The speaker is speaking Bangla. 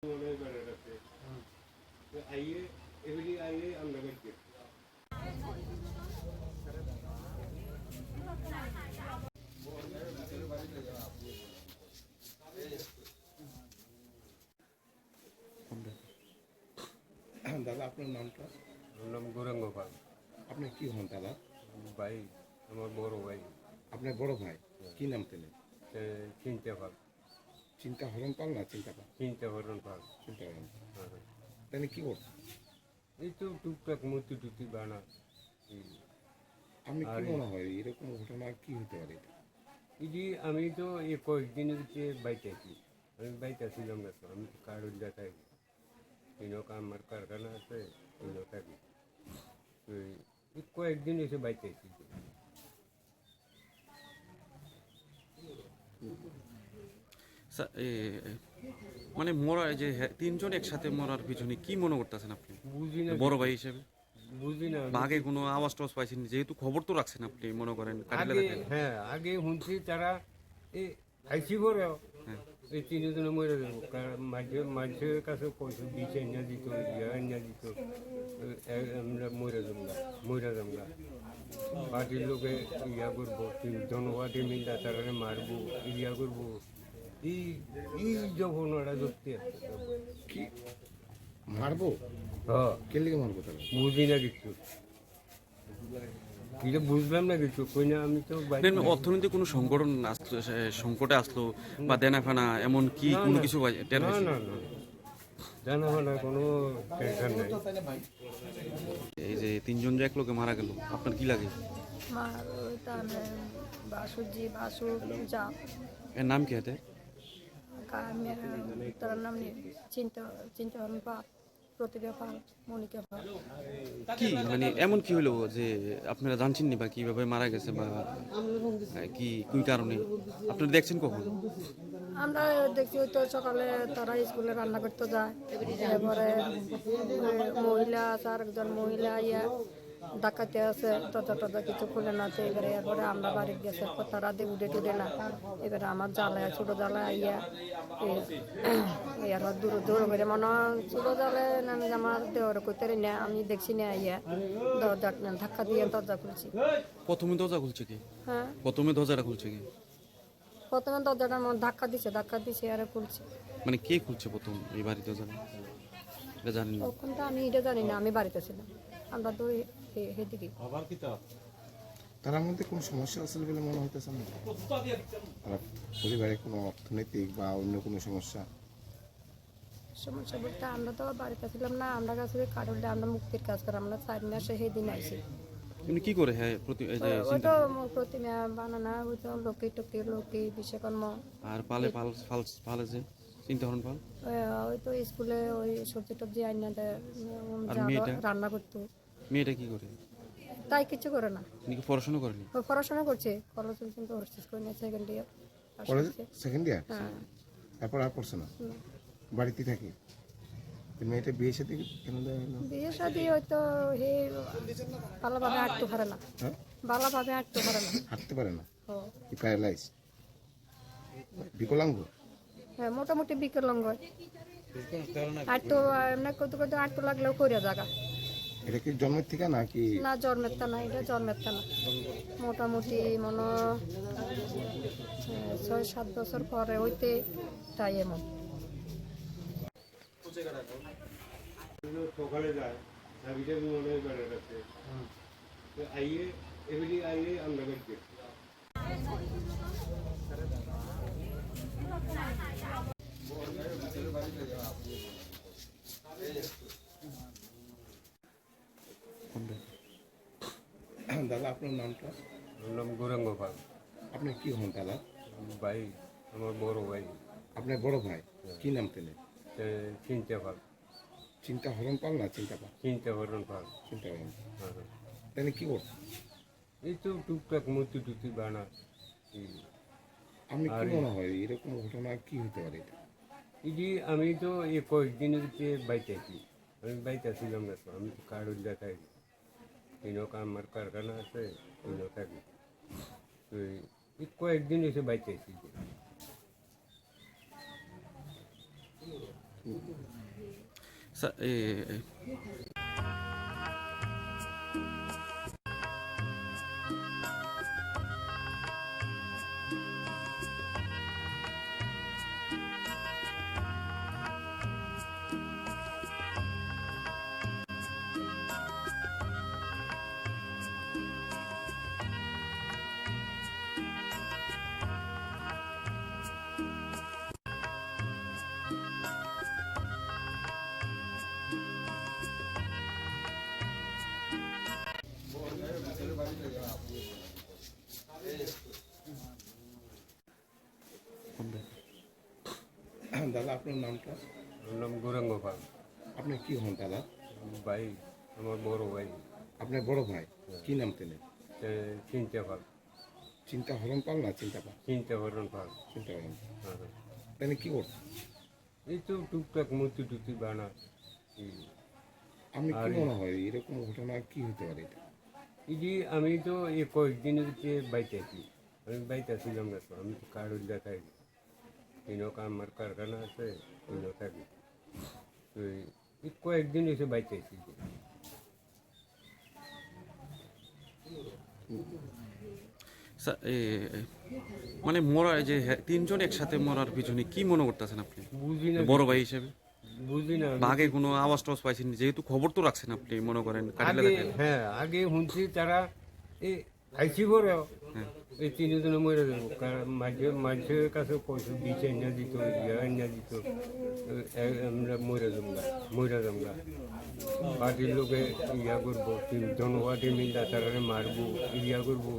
आइए एवरी आइए हम लगे के দাদা আপনার নামটা? নাম গৌরাঙ্গ পাল। আপনি কি হন দাদা? ভাই আমার বড় ভাই। আপনার বড় ভাই কি নাম তেলে? চিন্তা পাল। চিন্তা হরণ পাল না চিন্তা পাল? চিন্তা হরণ পাল। চিন্তা হরণ পাল। হ্যাঁ। তাহলে কি করতেন? এই তো টুকটাক মূর্তি টুতি বানা। আপনি কি মনে হয় এরকম ঘটনা কি হতে পারে? এই যে আমি তো এই কয়েকদিনের ভিতরে বাইতে আছি। আমি বাইতে ছিলাম না তো, আমি তো কারোর দেখাই তিনকা আমার কারখানা আছে তিনও থাকি। তো এই কয়েকদিন এসে বাইতে আছি। মানে মরা যে তিনজন একসাথে মরার পিছনে কি মনে করতেছেন আপনি বুঝি না, বড় ভাই হিসেবে? বুঝি না। বা আগে কোনো আওয়াজ টাওয়াজ পাইছেন? যেহেতু খবর তো রাখছেন আপনি, মনে করেন কাটিলে আগে দেখেন। হ্যাঁ আগে শুনছি তারা এই আইসি করে এই তিনজনে মরে যাবো। মাঝে মাঝের কাছে পয়সা দিচ্ছে এনে দিত এনে দিত আমরা মরে যাবো মরে যাবো না। পার্টির লোকে ইয়া করবো জনপার্টি মিলটা তারা মারবো ইয়া করবো। এই এই যখন ওরা ধরতে কি মারবো? হ্যাঁ কে লিগে মারবো তাহলে? বুঝি না কিছু, এটা বুঝলাম না কিছু কই না। আমি তো অর্থনৈতিক কোনো সংকটন আসলো, সংকটে আসলো বা দেনা ফেনা এমন কি কোনো কিছু টের না পাইছেন? না না জানা না কোনো টেনশন নাই। এই যে তিনজন যে এক লোকে মারা গেল, আপনার কি লাগে? আমার তার বাসুজি বাসু যা এর নাম কি এতে? তার নাম নেই চিন্তা চিন্তা পাল, প্রতিভা পাল, মনিকা পাল। কি মানে এমন কি হলো যে আপনারা জানছেন নি বা কিভাবে মারা গেছে বা কি কোন কারণে আপনারা দেখছেন কখন? আমরা দেখছি ওই তো সকালে তারা স্কুলে রান্না করতে যায়, এরপরে মহিলা আছে আর একজন মহিলা ইয়া ডাকাতে আছে, তত কিছু খুলে না তো। এরপরে আমরা বাড়িতে গেছে তারা উঠে টুটে না। এবারে আমার জ্বালায় ছোটো জ্বালায় ইয়া এরপর দূর দূর করে মনে হয় ছোটো জ্বালে আমার দেওয়ার করতে না। আমি দেখছি না ইয়া দরজা ধাক্কা দিয়ে দরজা খুলছি। প্রথমে দরজা খুলছে কি? হ্যাঁ প্রথমে দরজাটা খুলছে কি? প্রথমে দরজাটার মধ্যে ধাক্কা দিছে আর খুলছে। মানে কে খুলছে প্রথম এই বাড়ির দরজাটা এটা জানেন না? তখন তো আমি এটা জানি না, আমি বাড়িতে ছিলাম। আমরা তো এদিকে তার মধ্যে কোনো সমস্যা আছে বলে মনে হইতেছে না? পরিবারে কোনো অর্থনৈতিক বা অন্য কোনো সমস্যা? সমস্যা বলতে আমরা তো বাড়িতে ছিলাম না, আমরা কাছে কারণে আমরা মুক্তির কাজ করি। আমরা 4 মাসে সেদিন আইসি। উনি কি করে? হ্যাঁ এই যে ওই তো প্রতিমা বানানা, ওই তো লক্ষ্মী বিশ্বকর্ম। আর পালে পালে যে চিন্তাহরণ পাল ওই তো স্কুলে ওই সবজি টবজি আইনা দেয়, আর মেয়েটা? রান্না করতো। মেয়েটা কি করে? তাই কিছু করে না, উনি কি পড়াশোনা করেনি? ও পড়াশোনা করছে, কলেজ কিন্তু second year. College second year? হ্যাঁ। তারপর আর পড়ছে না, বাড়িতে থাকি। মেয়েটা বিয়ে সাথে কেন দেওয়া হলো? বিয়ে শাদি হয়তো হে ভালোভাবে হাঁটতে পারে না। হ্যাঁ, ভালোভাবে হাঁটতে পারে না। হাঁটতে পারে না? ও কি প্যারালাইজ, বিকলাঙ্গ? হ্যাঁ মোটামুটি বিকলাঙ্গ। হাঁটতে এমনি করতে করতে হাঁটতে লাগলেও করে জায়গা। এটা কি জন্মের থেকে নাকি? না জন্মের তা না, এটা জন্মের তা না। মোটামুটি মনে 6-7 বছর পরে হইতে তাই এমন। সকালে যায় চাবিটা মনে করে রাখছে। आइए एवरी आइए हम लगे के দাদা আপনার নামটা? নাম গৌরাঙ্গ পাল। আপনি কি হন দাদা? ভাই আমার বড় ভাই। আপনার বড় ভাই কি নাম তেলে? চিন্তা পাল। চিন্তা হরণ পাল না চিন্তা পাল? চিন্তা হরণ পাল। চিন্তা হরণ পাল। হ্যাঁ। তাহলে কি করতেন? এই তো টুকটাক মূর্তি টুতি বানা। আপনি কি মনে হয় এরকম ঘটনা কি হতে পারে? এই যে আমি তো এই কয়েকদিনের ভিতরে বাইতে আছি। আমি বাইতে ছিলাম না তো, আমি তো কারোর দেখাই তিনকা আমার কারখানা আছে তিনও থাকি। তো এই কয়েকদিন এসে বাইতে আছি। স্যার, দাদা আপনার নামটা? আমার নাম গৌরাঙ্গ পাল। আপনি কি হন দাদা? ভাই, আমার বড় ভাই আপনার বড় ভাই কি নাম তেলেন? চিন্তা পাল। চিন্তা হরণ পাল না চিন্তা পাল? চিন্তা হরণ পাল। চিন্তা হরণ। হ্যাঁ। তাহলে কি করতেন? এই তো টুকটাক মূর্তি টুর্তি বানা। আপনি কি মনে হয় এরকম ঘটনা কি হতে পারে এটা? এই যে আমি তো এই কয়েকদিনের যে বাইতে আছি, আমি বাইতে ছিলাম না, তো আমি তো কারোর দেখাই আমার কারখানা আছে, থাকি। তো এই কয়েকদিন এসে বাইতে আছি। স্যার, মানে মরা যে তিনজন একসাথে মরার পিছনে কি মনে করতেছেন আপনি বুঝি না, বড় ভাই হিসেবে? বুঝি না। বা আগে কোনো আওয়াজ টাওয়াজ পাইছেন? যেহেতু খবর তো রাখছেন আপনি, মনে করেন কাটিলা আগে, দেখেন। হ্যাঁ, আগে শুনছি তারা এই আইসি করে এই তিনজনে মরে যাবো, কারণ মাঝের কাছে পয়সা দিচ্ছে, এনে দিত, এনে দিত, আমরা মরে যাবো। পার্টির লোকে ইয়া করবো, জনপার্টি মিলটা তারা মারবো, ইয়া করবো,